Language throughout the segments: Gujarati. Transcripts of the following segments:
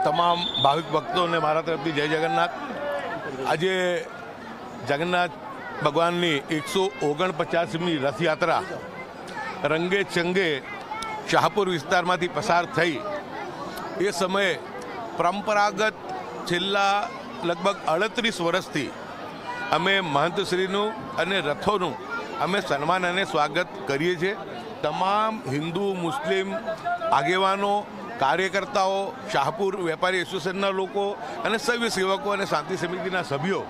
તમામ ભાવિક ભક્તોને મારા તરફથી જય જગન્નાથ। આજે જગન્નાથ ભગવાનની 149મી રથયાત્રા રંગે ચંગે શાહપુર વિસ્તારમાંથી પસાર થઈ। એ સમયે પરંપરાગત છેલ્લા લગભગ 38 વર્ષથી અમે મહંતશ્રીનું અને રથોનું અમે સન્માન અને સ્વાગત કરીએ છીએ। તમામ હિન્દુ મુસ્લિમ આગેવાનો, કાર્યકર્તાઓ, શાહપુર વેપારી એસોસિએશનના લોકો અને સભ્ય સેવકો અને શાંતિ સમિતિના સભ્યો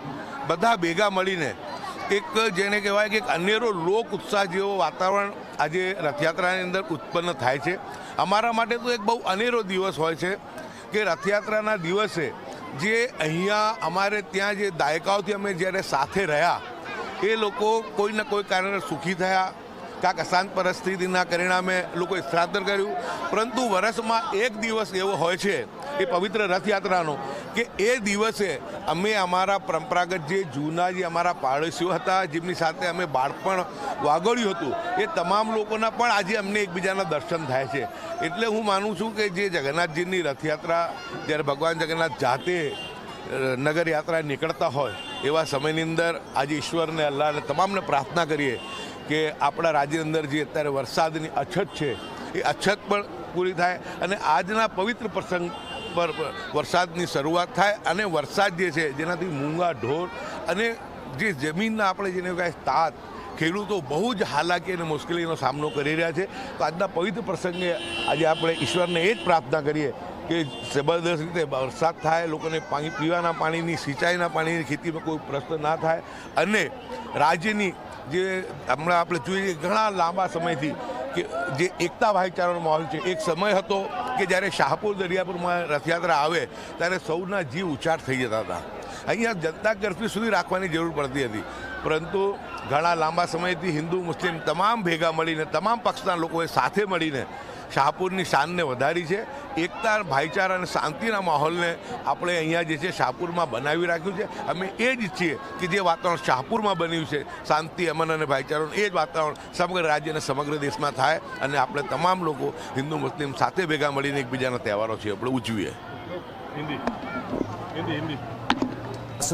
બધા ભેગા મળીને એક જેને કહેવાય કે એક અનેરો લોક ઉત્સાહ જેવો વાતાવરણ આજે રથયાત્રાની અંદર ઉત્પન્ન થાય છે। અમારા માટે તો એક બહુ અનેરો દિવસ હોય છે કે રથયાત્રાના દિવસે જે અહીંયા અમારે ત્યાં જે દાયકાઓથી અમે જ્યારે સાથે રહ્યા એ લોકો કોઈને કોઈ કારણે સુખી થયા, કાંક અશાંત પરિસ્થિતિના પરિણામે લોકોએ સ્થળાંતર કર્યું, પરંતુ વર્ષમાં એક દિવસ એવો હોય છે એ પવિત્ર રથયાત્રાનો કે એ દિવસે અમે અમારા પરંપરાગત જે જૂના જે અમારા પાડોશીઓ હતા, જેમની સાથે અમે બાળપણ વાગોળ્યું હતું, એ તમામ લોકોના પણ આજે અમને એકબીજાના દર્શન થાય છે। એટલે હું માનું છું કે જે જગન્નાથજીની રથયાત્રા જ્યારે ભગવાન જગન્નાથ જાતે નગર યાત્રા નીકળતા હોય એવા સમયની અંદર આજે ઈશ્વરને, અલ્લાહને તમામને પ્રાર્થના કરીએ કે આપણા રાજ્યની અંદર જે અત્યારે વરસાદની અછત છે એ અછત પણ પૂરી થાય અને આજના પવિત્ર પ્રસંગ પર વરસાદની શરૂઆત થાય અને વરસાદ જે છે જેનાથી મૂંગા ઢોર અને જે જમીનના આપણે જેને કહેવાય તાત, ખેડૂતો બહુ જ હાલાકી અને મુશ્કેલીનો સામનો કરી રહ્યા છે। તો આજના પવિત્ર પ્રસંગે આજે આપણે ઈશ્વરને એ જ પ્રાર્થના કરીએ કે જબરદસ્ત રીતે વરસાદ થાય, લોકોને પાણી, પીવાના પાણીની, સિંચાઈના પાણીની, ખેતીમાં કોઈ પ્રશ્ન ના થાય અને રાજ્યની જે હમણાં આપણે જોઈએ ઘણા લાંબા સમયથી કે જે એકતા ભાઈચારાનો માહોલ છે। એક સમય હતો કે જ્યારે શાહપુર દરિયાપુરમાં રથયાત્રા આવે ત્યારે સૌના જીવ ઉચ્ચાર થઈ જતા હતા। અહીંયા જનતા કર્ફ્યુ સુધી રાખવાની જરૂર પડતી હતી, પરંતુ ઘણા લાંબા સમયથી હિન્દુ મુસ્લિમ તમામ ભેગા મળીને, તમામ પક્ષના લોકોએ સાથે મળીને શાહપુરની શાનને વધારી છે। એકતા, ભાઈચારા અને શાંતિના માહોલને આપણે અહીંયા જે છે શાહપુરમાં બનાવી રાખ્યું છે। અમે એ જ ઈચ્છીએ કે જે વાતાવરણ શાહપુરમાં બન્યું છે, શાંતિ, અમન અને ભાઈચારાનું, એ જ વાતાવરણ સમગ્ર રાજ્ય અને સમગ્ર દેશમાં થાય અને આપણે તમામ લોકો હિન્દુ મુસ્લિમ સાથે ભેગા મળીને એકબીજાના તહેવારો છે આપણે ઉજવીએ। હિન્દી